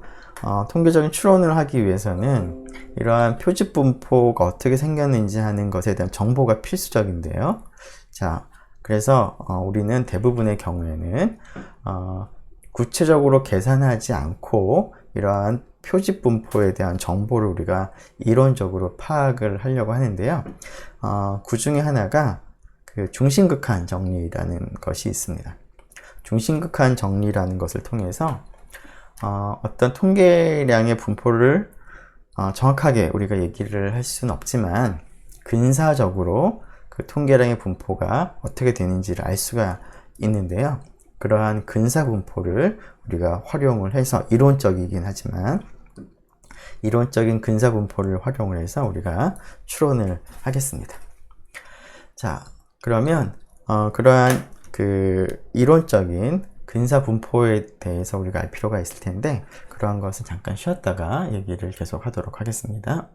통계적인 추론을 하기 위해서는 이러한 표집 분포가 어떻게 생겼는지 하는 것에 대한 정보가 필수적인데요. 자, 그래서 우리는 대부분의 경우에는 구체적으로 계산하지 않고 이러한 표집 분포에 대한 정보를 우리가 이론적으로 파악을 하려고 하는데요. 그 중에 하나가 그 중심극한 정리라는 것이 있습니다. 중심극한 정리라는 것을 통해서 어떤 통계량의 분포를 정확하게 우리가 얘기를 할 수는 없지만 근사적으로 그 통계량의 분포가 어떻게 되는지를 알 수가 있는데요. 그러한 근사 분포를 우리가 활용을 해서, 이론적이긴 하지만 이론적인 근사 분포를 활용을 해서 우리가 추론을 하겠습니다. 자, 그러면 그러한 그 이론적인 근사 분포에 대해서 우리가 알 필요가 있을 텐데, 그러한 것은 잠깐 쉬었다가 얘기를 계속 하도록 하겠습니다.